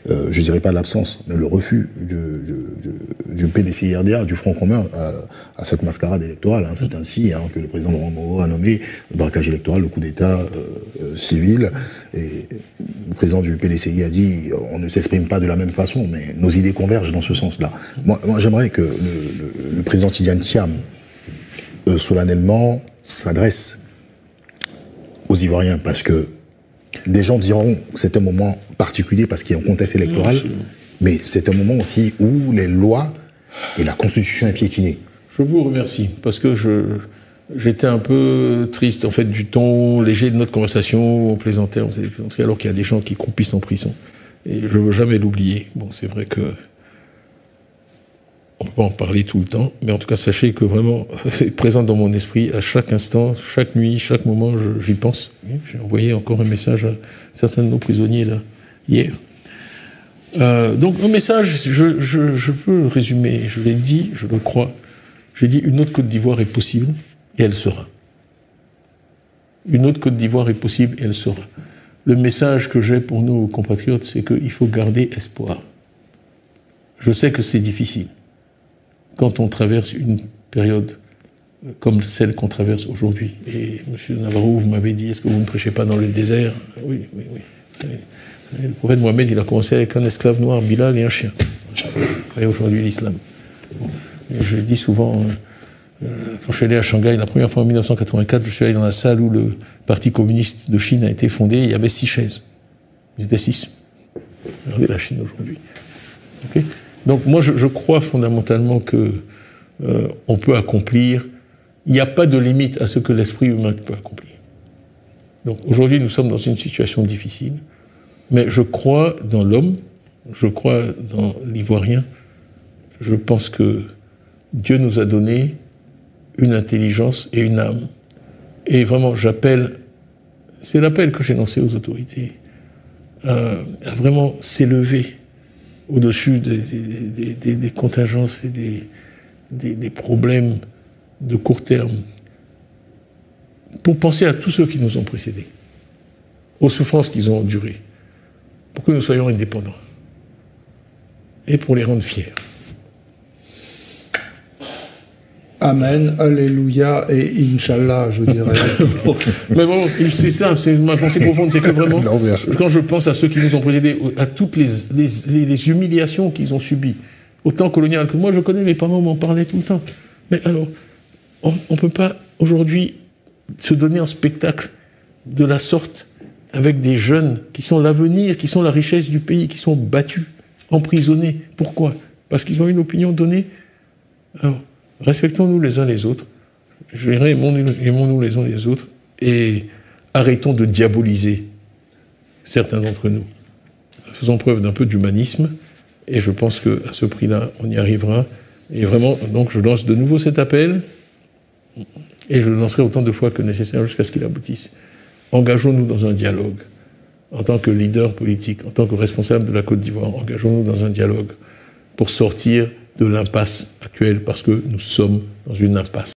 je dirais pas l'absence, mais le refus du PDCI-RDA, du Front commun, à cette mascarade électorale. Hein. C'est ainsi que le président Laurent Gbagbo a nommé le braquage électoral, le coup d'État civil. Et le président du PDCI a dit on ne s'exprime pas de la même façon, mais nos idées convergent dans ce sens-là. Moi j'aimerais que le président Tidjane Thiam, solennellement, s'adresse aux Ivoiriens, parce que des gens diront que c'est un moment particulier parce qu'il y a un contexte électoral, mais c'est un moment aussi où les lois et la Constitution est piétinée. Je vous remercie, parce que j'étais un peu triste, en fait, du ton léger de notre conversation, on plaisantait, alors qu'il y a des gens qui croupissent en prison. Et je ne veux jamais l'oublier. Bon, c'est vrai que on ne peut pas en parler tout le temps, mais en tout cas, sachez que vraiment, c'est présent dans mon esprit à chaque instant, chaque nuit, chaque moment, j'y pense. J'ai envoyé encore un message à certains de nos prisonniers, là, hier. Donc, un message, je peux le résumer, je l'ai dit, je le crois. J'ai dit, une autre Côte d'Ivoire est possible, et elle sera. Une autre Côte d'Ivoire est possible, et elle sera. Le message que j'ai pour nos compatriotes, c'est qu'il faut garder espoir. Je sais que c'est difficile. Quand on traverse une période comme celle qu'on traverse aujourd'hui. Et M. Navarro, vous m'avez dit, est-ce que vous ne prêchez pas dans le désert? Oui. Le prophète Mohamed, il a commencé avec un esclave noir, Bilal, et un chien. Et aujourd'hui, l'islam. Et je le dis souvent, quand je suis allé à Shanghai, la première fois en 1984, je suis allé dans la salle où le Parti communiste de Chine a été fondé, il y avait 6 chaises. Ils étaient 6. Regardez la Chine aujourd'hui. Okay. Donc moi, je crois fondamentalement que on peut accomplir. Il n'y a pas de limite à ce que l'esprit humain peut accomplir. Donc aujourd'hui, nous sommes dans une situation difficile, mais je crois dans l'homme, je crois dans l'Ivoirien. Je pense que Dieu nous a donné une intelligence et une âme. Et vraiment, c'est l'appel que j'ai lancé aux autorités, à vraiment s'élever au-dessus des contingences et des problèmes de court terme, pour penser à tous ceux qui nous ont précédés, aux souffrances qu'ils ont endurées, pour que nous soyons indépendants, et pour les rendre fiers. Amen, Alléluia et Inch'Allah, je dirais. Mais bon, c'est ça, c'est ma pensée profonde, c'est que vraiment, quand je pense à ceux qui nous ont précédés, à toutes les humiliations qu'ils ont subies, au temps colonial, que moi je connais, mes parents m'en parlaient tout le temps. Mais alors, on ne peut pas aujourd'hui se donner un spectacle de la sorte avec des jeunes qui sont l'avenir, qui sont la richesse du pays, qui sont battus, emprisonnés. Pourquoi? Parce qu'ils ont une opinion donnée. Alors, respectons-nous les uns les autres, je dirais aimons-nous les uns les autres, et arrêtons de diaboliser certains d'entre nous. Faisons preuve d'un peu d'humanisme, et je pense qu'à ce prix-là, on y arrivera. Et vraiment, donc je lance de nouveau cet appel, et je le lancerai autant de fois que nécessaire jusqu'à ce qu'il aboutisse. Engageons-nous dans un dialogue, en tant que leader politique, en tant que responsable de la Côte d'Ivoire, engageons-nous dans un dialogue pour sortir de l'impasse actuelle, parce que nous sommes dans une impasse.